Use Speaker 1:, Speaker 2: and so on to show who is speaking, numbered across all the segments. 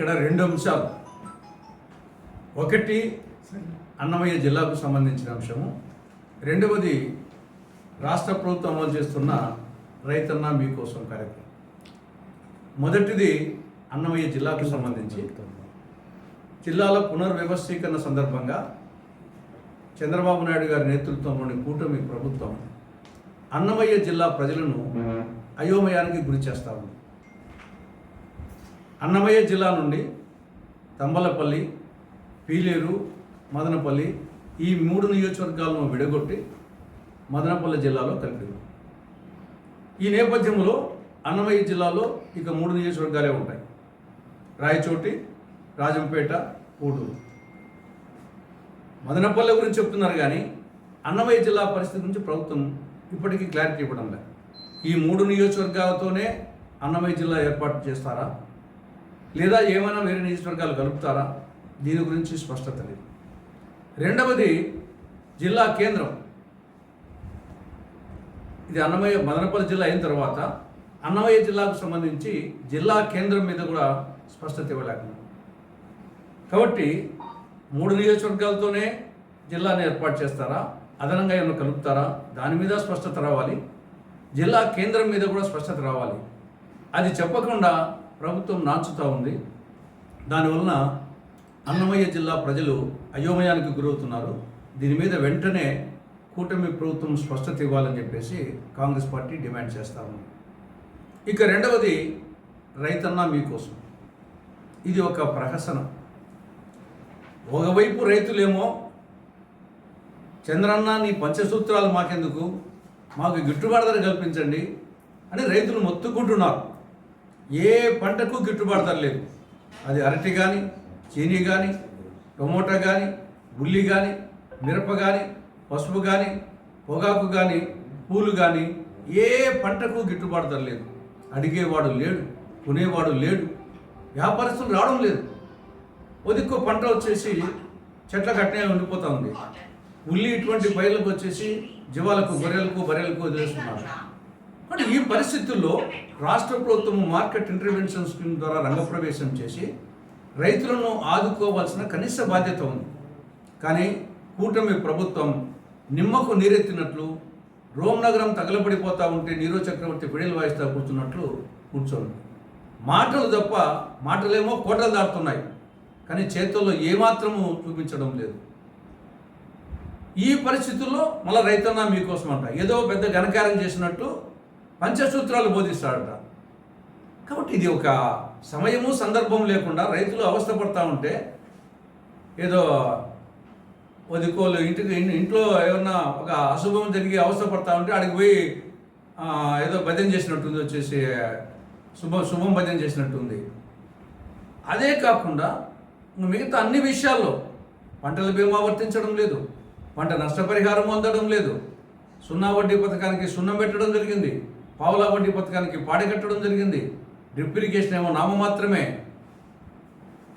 Speaker 1: ఇక్కడ రెండు అంశాలు. ఒకటి అన్నమయ్య జిల్లాకు సంబంధించిన అంశము, రెండవది రాష్ట్ర ప్రభుత్వం అమలు చేస్తున్న రైతన్న మీకోసం కార్యక్రమం. మొదటిది అన్నమయ్య జిల్లాకు సంబంధించి జిల్లాల పునర్వ్యవస్థీకరణ సందర్భంగా చంద్రబాబు నాయుడు గారి నేతృత్వంలోని కూటమి ప్రభుత్వం అన్నమయ్య జిల్లా ప్రజలను అయోమయానికి గురి చేస్తా ఉంది. అన్నమయ్య జిల్లా నుండి తంబలపల్లి, పీలేరు, మదనపల్లి ఈ 3 నియోజకవర్గాలను విడగొట్టి మదనపల్లి జిల్లాలో కలిపారు. ఈ నేపథ్యంలో అన్నమయ్య జిల్లాలో ఇక 3 నియోజకవర్గాలే ఉంటాయి: రాయచోటి, రాజంపేట, ఊడూరు. మదనపల్లి గురించి చెప్తున్నారు కానీ అన్నమయ్య జిల్లా పరిస్థితి గురించి ప్రభుత్వం ఇప్పటికీ క్లారిటీ ఇవ్వడం లేదు. ఈ 3 నియోజకవర్గాలతోనే అన్నమయ్య జిల్లా ఏర్పాటు చేస్తారా, లేదా ఏమైనా వేరే నియోజకవర్గాలు కలుపుతారా, దీని గురించి స్పష్టత లేదు. రెండవది జిల్లా కేంద్రం. ఇది మదనపల్లి జిల్లా అయిన తర్వాత అన్నమయ్య జిల్లాకు సంబంధించి జిల్లా కేంద్రం మీద కూడా స్పష్టత ఇవ్వలేకుండా, కాబట్టి 3 నియోజకవర్గాలతోనే జిల్లాను ఏర్పాటు చేస్తారా, అదనంగా ఏమైనా కలుపుతారా, దాని మీద స్పష్టత రావాలి. జిల్లా కేంద్రం మీద కూడా స్పష్టత రావాలి. అది చెప్పకుండా ప్రభుత్వం నాచుతూ ఉంది. దానివలన అన్నమయ్య జిల్లా ప్రజలు అయోమయానికి గురవుతున్నారు. దీని మీద వెంటనే కూటమి ప్రభుత్వం స్పష్టత ఇవ్వాలని చెప్పేసి కాంగ్రెస్ పార్టీ డిమాండ్ చేస్తూ ఉంది. ఇక రెండవది రైతన్న మీకోసం. ఇది ఒక ప్రహసనం. ఒకవైపు రైతులేమో చంద్రన్న నీ పంచసూత్రాలు మాకెందుకు, మాకు గిట్టుబాటు ధర కల్పించండి అని రైతులు మొత్తుకుంటున్నారు. ఏ పంటకు గిట్టుబాటు ధర లేదు. అది అరటి కానీ, చీనీ కానీ, టమోటా కానీ, ఉల్లి కానీ, మిరప కానీ, పసుపు కానీ, పొగాకు కానీ, పూలు కానీ, ఏ పంటకు గిట్టుబాటు ధర లేదు. అడిగేవాడు లేడు, కొనేవాడు లేడు, వ్యాపారస్తులు రావడం లేదు. ఒదిక్కో పంట వచ్చేసి చెట్ల కట్నే ఉండిపోతూ ఉంది. ఉల్లి ఇటువంటి పైర్లకు వచ్చేసి జీవాలకు, గొర్రెలకు, బర్రెలకు వదిలేస్తున్నారు. అంటే ఈ పరిస్థితుల్లో రాష్ట్ర ప్రభుత్వం మార్కెట్ ఇంటర్వెన్షన్ స్కీమ్ ద్వారా రంగప్రవేశం చేసి రైతులను ఆదుకోవాల్సిన కనీస బాధ్యత ఉంది. కానీ కూటమి ప్రభుత్వం నిమ్మకు నీరెత్తినట్లు, రోమ్నగరం తగలబడిపోతూ ఉంటే నీరో చక్రవర్తి పిడిలు వాయిస్తా కూర్చున్నట్లు కూర్చోండి. మాటలు తప్ప, మాటలేమో కోటలు దాటుతున్నాయి కానీ చేతుల్లో ఏమాత్రము చూపించడం లేదు. ఈ పరిస్థితుల్లో మళ్ళీ రైతన్న మీకోసం అంట ఏదో పెద్ద ఘనకార్యం చేసినట్టు పంచసూత్రాలు బోధిస్తాడట. కాబట్టి ఇది ఒక సమయము సందర్భం లేకుండా రైతులు అవస్థపడతా ఉంటే ఏదో వదికోలు ఇంట్లో ఏమన్నా ఒక అశుభం జరిగి అవస్థపడతా ఉంటే అడిగి పోయి ఏదో భజన చేసినట్టుంది, వచ్చేసి శుభం భజన చేసినట్టుంది. అదే కాకుండా మిగతా అన్ని విషయాల్లో పంటల బీమా వర్తించడం లేదు, పంట నష్టపరిహారం పొందడం లేదు, సున్నా వడ్డీ పథకానికి సున్నం పెట్టడం జరిగింది, పావులా వడ్డీ పథకానికి పాడి కట్టడం జరిగింది, డ్రిప్ ఇరిగేషన్ ఏమో నామమాత్రమే.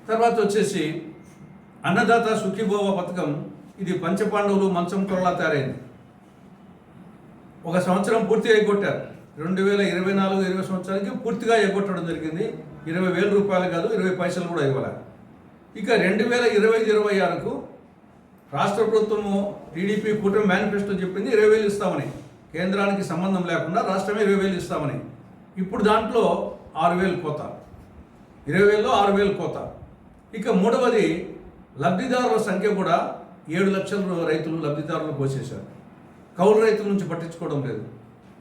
Speaker 1: తర్వాత వచ్చేసి అన్నదాత సుఖీభోవ పథకం, ఇది పంచపాండవులు మంచం కొరలా తయారైంది. ఒక సంవత్సరం పూర్తిగా ఎగ్గొట్టారు. 2024-20 సంవత్సరానికి పూర్తిగా ఎగ్గొట్టడం జరిగింది. 20,000 రూపాయలు కాదు, 20 పైసలు కూడా ఇవ్వాలి. ఇక 2025-26కు రాష్ట్ర ప్రభుత్వము టీడీపీ కూటమి మేనిఫెస్టో చెప్పింది 20,000 ఇస్తామని, కేంద్రానికి సంబంధం లేకుండా రాష్ట్రమే 20,000 ఇస్తామని. ఇప్పుడు దాంట్లో 6,000 కోత, 20,000లో 6,000 కోత. ఇక మూడవది లబ్ధిదారుల సంఖ్య కూడా 7 లక్షల రైతులు లబ్ధిదారులు పోసేశారు. కౌలు రైతుల నుంచి పట్టించుకోవడం లేదు,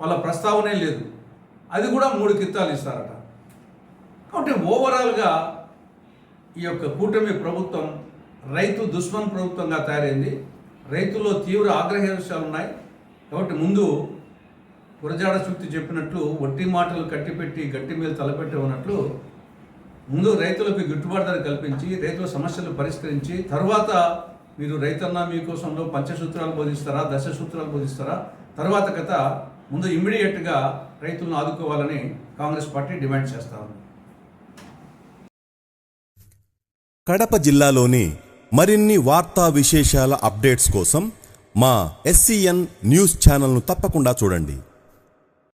Speaker 1: వాళ్ళ ప్రస్తావనే లేదు. అది కూడా 3 కిత్తాలు ఇస్తారట. కాబట్టి ఓవరాల్గా ఈ యొక్క కూటమి ప్రభుత్వం రైతు దుష్మన్ ప్రభుత్వంగా తయారైంది. రైతుల్లో తీవ్ర ఆగ్రహేషాలు ఉన్నాయి. కాబట్టి ముందు గురజాడ సూక్తి చెప్పినట్లు వట్టి మాటలు కట్టిపెట్టి గట్టి మీద తలపెట్టి ఉన్నట్లు ముందు రైతులకు గిట్టుబాటు ధర కల్పించి రైతుల సమస్యలు పరిష్కరించి తర్వాత మీరు రైతన్న మీకోసంలో పంచసూత్రాలు బోధిస్తారా, దశసూత్రాలు బోధిస్తారా, తర్వాత కథ ముందు ఇమ్మీడియట్గా రైతులను ఆదుకోవాలని కాంగ్రెస్ పార్టీ డిమాండ్ చేస్తా ఉంది.
Speaker 2: కడప జిల్లాలోని మరిన్ని వార్తా విశేషాల అప్డేట్స్ కోసం మా SCN న్యూస్ ఛానల్ను తప్పకుండా చూడండి.